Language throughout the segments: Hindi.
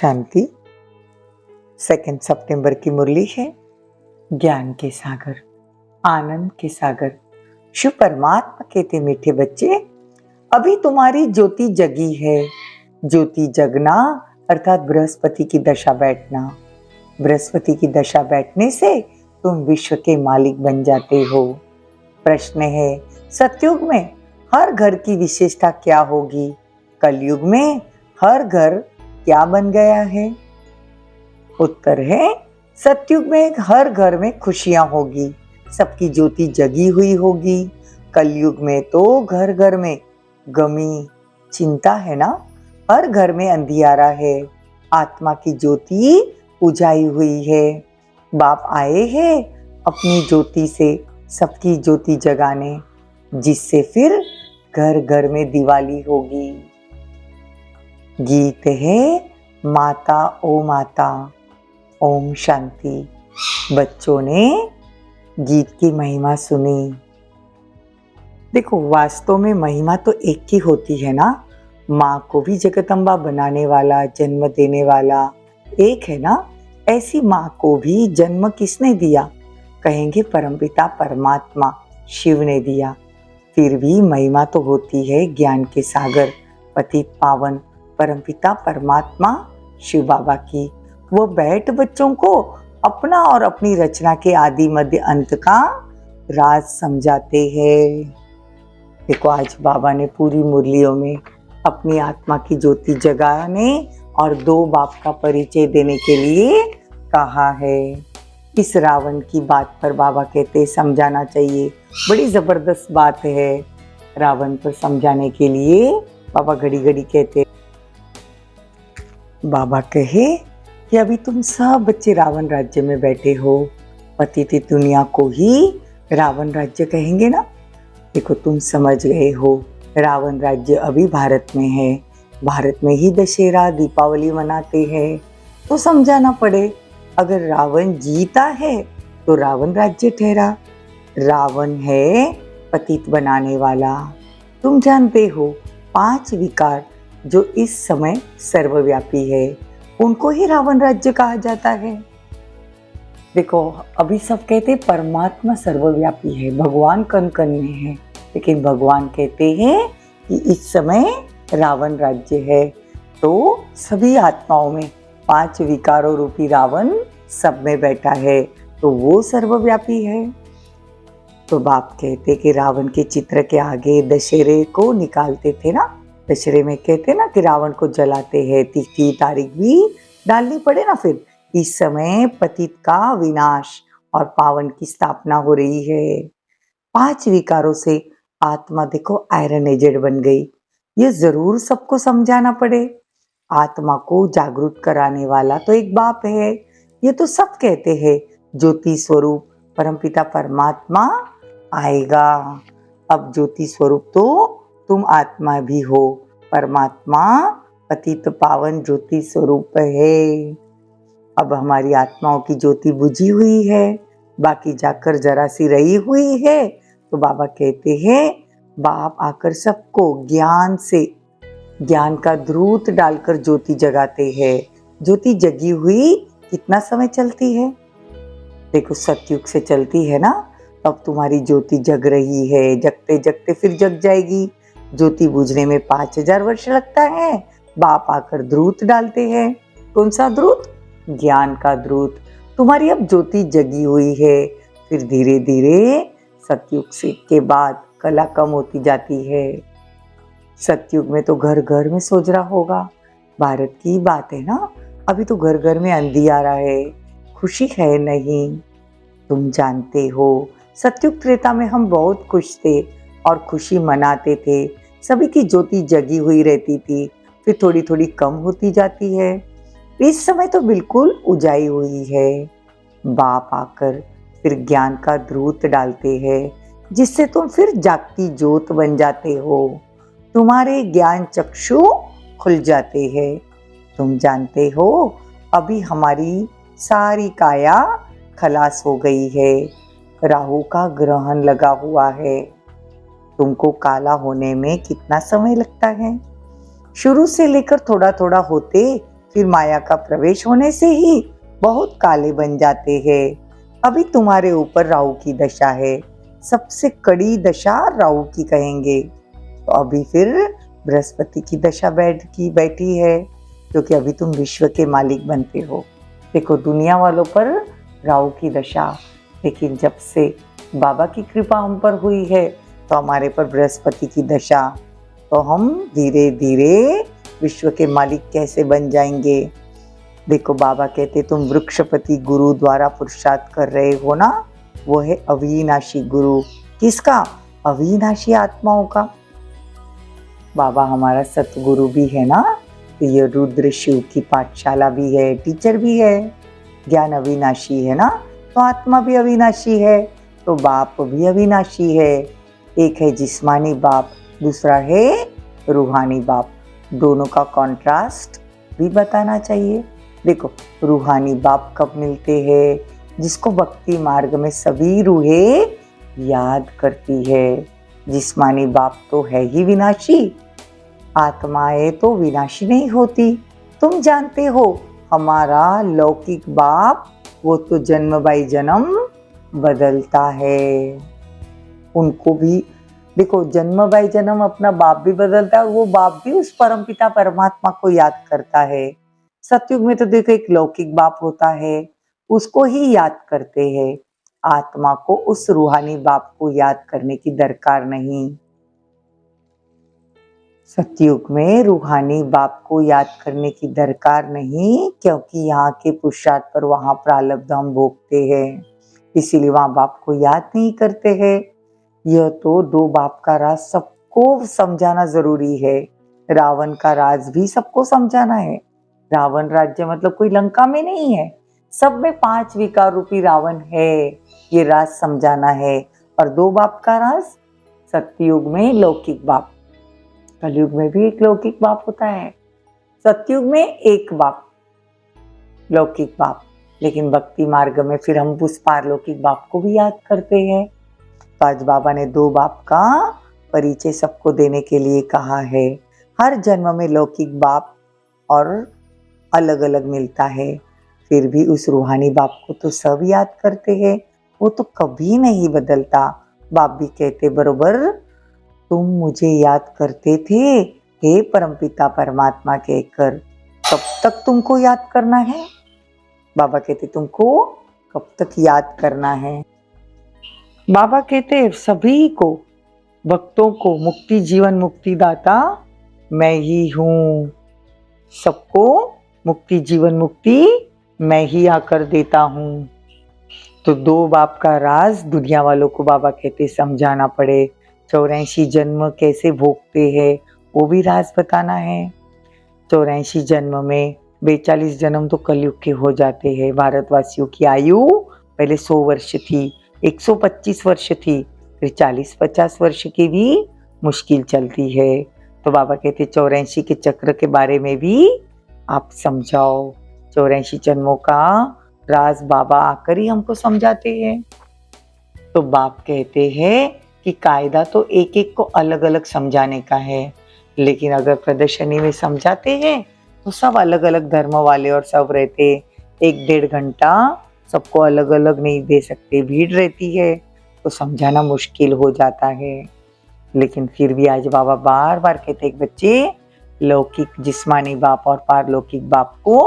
शांति। 2 सितंबर की मुरली है ज्ञान के सागर, आनंद के सागर। शिव परमात्मा कहते मीठे बच्चे, अभी तुम्हारी ज्योति जगी है। ज्योति जगना अर्थात बृहस्पति की दशा बैठना। बृहस्पति की दशा बैठने से तुम विश्व के मालिक बन जाते हो। प्रश्न है, सतयुग में हर घर की विशेषता क्या होगी? कलयुग में हर घर क्या बन गया है? उत्तर है, सतयुग में हर घर में खुशियां होगी, सबकी ज्योति जगी हुई होगी। कलयुग में तो घर घर में गमी चिंता है ना, हर घर में अंधियारा है। आत्मा की ज्योति बुझाई हुई है। बाप आए हैं अपनी ज्योति से सबकी ज्योति जगाने, जिससे फिर घर घर में दिवाली होगी। गीत है माता ओ माता, ओम शांति। बच्चों ने गीत की महिमा सुनी। देखो, वास्तव में महिमा तो एक ही होती है ना। माँ को भी जगदम्बा बनाने वाला, जन्म देने वाला एक है ना। ऐसी माँ को भी जन्म किसने दिया? कहेंगे परमपिता परमात्मा शिव ने दिया। फिर भी महिमा तो होती है ज्ञान के सागर पतित पावन परमपिता परमात्मा शिव बाबा की। वो बैठ बच्चों को अपना और अपनी रचना के आदि मध्य अंत का राज समझाते हैं। देखो, आज बाबा ने पूरी मुरलियों में अपनी आत्मा की ज्योति जगाने और दो बाप का परिचय देने के लिए कहा है। इस रावण की बात पर बाबा कहते समझाना चाहिए। बड़ी जबरदस्त बात है। रावण पर समझाने के लिए बाबा घड़ी घड़ी कहते, बाबा कहे कि अभी तुम सब बच्चे रावण राज्य में बैठे हो। पतित दुनिया को ही रावण राज्य कहेंगे ना। देखो, तुम समझ गए हो रावण राज्य अभी भारत में है। भारत में ही दशहरा दीपावली मनाते हैं। तो समझाना पड़े, अगर रावण जीता है तो रावण राज्य ठहरा। रावण है पतित बनाने वाला। तुम जानते हो 5 विकार जो इस समय सर्वव्यापी है, उनको ही रावण राज्य कहा जाता है। देखो, अभी सब कहते परमात्मा सर्वव्यापी है, भगवान कण कण में है, लेकिन भगवान कहते हैं कि इस समय रावण राज्य है। तो सभी आत्माओं में 5 विकारों रूपी रावण सब में बैठा है, तो वो सर्वव्यापी है। तो बाप कहते कि रावण के चित्र के आगे दशहरे को निकालते थे ना। दशहरे में कहते ना कि रावण को जलाते हैं, तिथि तारीख भी डालनी पड़े ना। फिर इस समय पतित का विनाश और पावन की स्थापना हो रही है। 5 विकारों से आत्मा देखो आयरन एजेड बन गई। ये जरूर सबको समझाना पड़े। आत्मा को जागरूक कराने वाला तो एक बाप है, ये तो सब कहते हैं। ज्योति स्वरूप परमपिता परमात्मा आएगा। अब ज्योति स्वरूप तो तुम आत्मा भी हो। परमात्मा पतित पावन ज्योति स्वरूप है। अब हमारी आत्माओं की ज्योति बुझी हुई है, बाकी जाकर जरा सी रही हुई है। तो बाबा कहते हैं, बाप आकर सबको ज्ञान से, ज्ञान का ध्रुत डालकर ज्योति जगाते हैं। ज्योति जगी हुई कितना समय चलती है? देखो, सतयुग से चलती है ना। अब तुम्हारी ज्योति जग रही है, जगते जगते फिर जग जाएगी। ज्योति बुझने में 5000 वर्ष लगता है। बाप आकर ध्रुत डालते हैं। कौन सा ध्रुत? ज्ञान का ध्रुत। तुम्हारी अब ज्योति जगी हुई है। फिर धीरे धीरे सतयुग से के बाद कला कम होती जाती है। सतयुग में तो घर घर में सोजरा होगा। भारत की बात है ना, अभी तो घर घर में अंधियारा है, खुशी है नहीं। तुम जानते हो सतयुग त्रेता में हम बहुत खुश थे और खुशी मनाते थे। सभी की ज्योति जगी हुई रहती थी, फिर थोड़ी थोड़ी कम होती जाती है। इस समय तो बिल्कुल उजाई हुई है। बाप आकर फिर ज्ञान का ध्रुत डालते हैं, जिससे तुम फिर जागती ज्योत बन जाते हो। तुम्हारे ज्ञान चक्षु खुल जाते हैं। तुम जानते हो अभी हमारी सारी काया खलास हो गई है। राहु का ग्रहण लगा हुआ है। तुमको काला होने में कितना समय लगता है? शुरू से लेकर थोड़ा थोड़ा होते फिर माया का प्रवेश होने से ही बहुत काले बन जाते हैं। अभी तुम्हारे ऊपर राहु की दशा है, सबसे कड़ी दशा राहु की कहेंगे। तो अभी फिर बृहस्पति की दशा बैठी है, क्योंकि अभी तुम विश्व के मालिक बनते हो। देखो दुनिया वालों पर राहु की दशा, लेकिन जब से बाबा की कृपा हम पर हुई है तो हमारे पर बृहस्पति की दशा, तो हम धीरे धीरे विश्व के मालिक कैसे बन जाएंगे। देखो बाबा कहते तुम वृक्षपति गुरु द्वारा पुरुषार्थ कर रहे हो ना, वो है अविनाशी गुरु। किसका? अविनाशी आत्माओं का। बाबा हमारा सतगुरु भी है ना, तो ये रुद्र शिव की पाठशाला भी है, टीचर भी है। ज्ञान अविनाशी है ना, तो आत्मा भी अविनाशी है, तो बाप भी अविनाशी है। एक है जिस्मानी बाप, दूसरा है रूहानी बाप। दोनों का कॉन्ट्रास्ट भी बताना चाहिए। देखो रूहानी बाप कब मिलते हैं? जिसको भक्ति मार्ग में सभी रूहें याद करती है। जिस्मानी बाप तो है ही विनाशी, आत्माएं तो विनाशी नहीं होती। तुम जानते हो हमारा लौकिक बाप वो तो जन्म बाई जन्म बदलता है। उनको भी देखो जन्म बाई जन्म अपना बाप भी बदलता है, और वो बाप भी उस परमपिता परमात्मा को याद करता है। सतयुग में तो देखो एक लौकिक बाप होता है, उसको ही याद करते हैं। आत्मा को उस रूहानी बाप को याद करने की दरकार नहीं। सतयुग में रूहानी बाप को याद करने की दरकार नहीं, क्योंकि यहाँ के पुरुषार्थ पर वहां प्रारब्ध हम भोगते हैं, इसीलिए वहां बाप को याद नहीं करते हैं। यह तो दो बाप का राज सबको समझाना जरूरी है। रावण का राज भी सबको समझाना है। रावण राज्य मतलब कोई लंका में नहीं है, सब में 5 विकार रूपी रावण है, ये राज समझाना है। और दो बाप का राज, सतयुग में लौकिक बाप, कलयुग में भी एक लौकिक बाप होता है। सतयुग में एक बाप लौकिक बाप, लेकिन भक्ति मार्ग में फिर हम उस पारलौकिक बाप को भी याद करते हैं। तो आज बाबा ने दो बाप का परिचय सबको देने के लिए कहा है। हर जन्म में लौकिक बाप और अलग अलग मिलता है, फिर भी उस रूहानी बाप को तो सब याद करते हैं, वो तो कभी नहीं बदलता। बाप भी कहते बरोबर, तुम मुझे याद करते थे हे परमपिता परमात्मा कहकर, कब तक तुमको याद करना है? बाबा कहते तुमको कब तक याद करना है? बाबा कहते सभी को, भक्तों को मुक्ति जीवन मुक्ति दाता मैं ही हूँ। सबको मुक्ति जीवन मुक्ति मैं ही आकर देता हूँ। तो दो बाप का राज दुनिया वालों को बाबा कहते समझाना पड़े। 84 जन्म कैसे भोगते हैं वो भी राज बताना है। 84 जन्म में 42 जन्म तो कलयुग के हो जाते हैं। भारतवासियों की आयु पहले 100 वर्ष थी, 125 वर्ष थी, फिर 40-50 वर्ष की भी मुश्किल चलती है। तो बाबा कहते 84 के चक्र के बारे में भी आप समझाओ। 84 जन्मों का राज बाबा आकर ही हमको समझाते हैं। तो बाप कहते हैं कि कायदा तो एक एक को अलग अलग समझाने का है, लेकिन अगर प्रदर्शनी में समझाते हैं तो सब अलग अलग धर्म वाले और सब रहते, 1-1.5 घंटा सबको अलग अलग नहीं दे सकते, भीड़ रहती है तो समझाना मुश्किल हो जाता है। लेकिन फिर भी आज बाबा बार बार कहते हैं बच्चे, लौकिक जिस्मानी बाप और पारलौकिक बाप को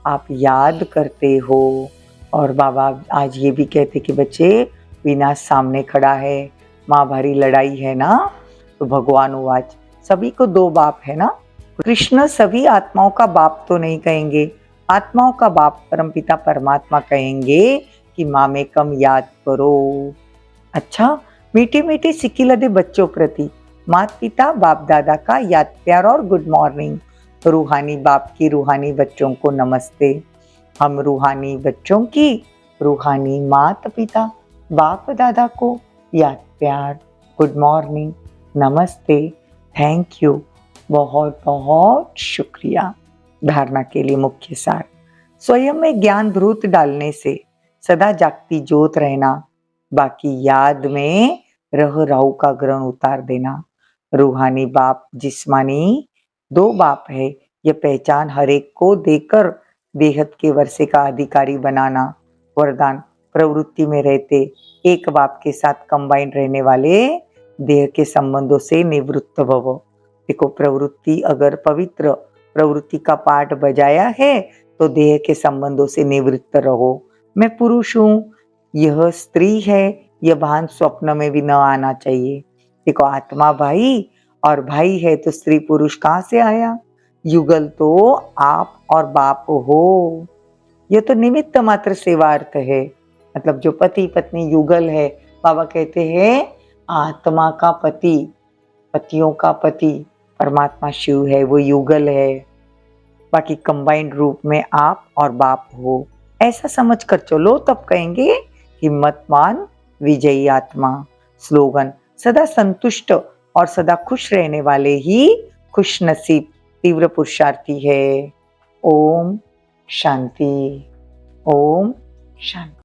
आप याद करते हो। और बाबा आज ये भी कहते कि बच्चे, विनाश सामने खड़ा है, महाभारी लड़ाई है ना। तो भगवान उवाच, सभी को दो बाप है ना। कृष्ण सभी आत्माओं का बाप तो नहीं कहेंगे, आत्माओं का बाप परमपिता परमात्मा कहेंगे कि माँ में कम याद करो। अच्छा, मीठे मीठे सिकिलदे बच्चों प्रति माता पिता बाप दादा का याद प्यार और गुड मॉर्निंग। रूहानी बाप की रूहानी बच्चों को नमस्ते। हम रूहानी बच्चों की रूहानी माता पिता बाप दादा को याद प्यार, गुड मॉर्निंग, नमस्ते, थैंक यू, बहुत बहुत शुक्रिया। धारणा के लिए मुख्य सार, स्वयं में ज्ञान भ्रूत डालने से सदा जागती ज्योत रहना, बाकी याद में रह राहु का ग्रहण उतार देना। रूहानी बाप जिस्मानी दो बाप है, यह पहचान हर एक को देकर बेहद के वर्षे का अधिकारी बनाना। वरदान, प्रवृत्ति में रहते एक बाप के साथ कंबाइंड रहने वाले देह के संबंधों से निवृत्त भव। देखो, प्रवृत्ति अगर पवित्र प्रवृत्ति का पाठ बजाया है तो देह के संबंधों से निवृत्त रहो। मैं पुरुष हूँ, यह स्त्री है, यह भान स्वप्न में भी न आना चाहिए। देखो, आत्मा भाई और भाई है तो स्त्री पुरुष कहाँ से आया? युगल तो आप और बाप हो। यह तो निमित्त मात्र सेवार्थ है। मतलब जो पति पत्नी युगल है, बाबा कहते हैं आत्मा का पति, पतियों का पति परमात्मा शिव है, वो युगल है। बाकी कंबाइंड रूप में आप और बाप हो, ऐसा समझ कर चलो, तब कहेंगे हिम्मतमान विजयी आत्मा। स्लोगन, सदा संतुष्ट और सदा खुश रहने वाले ही खुश नसीब तीव्र पुरुषार्थी है। ओम शांति, ओम शांति।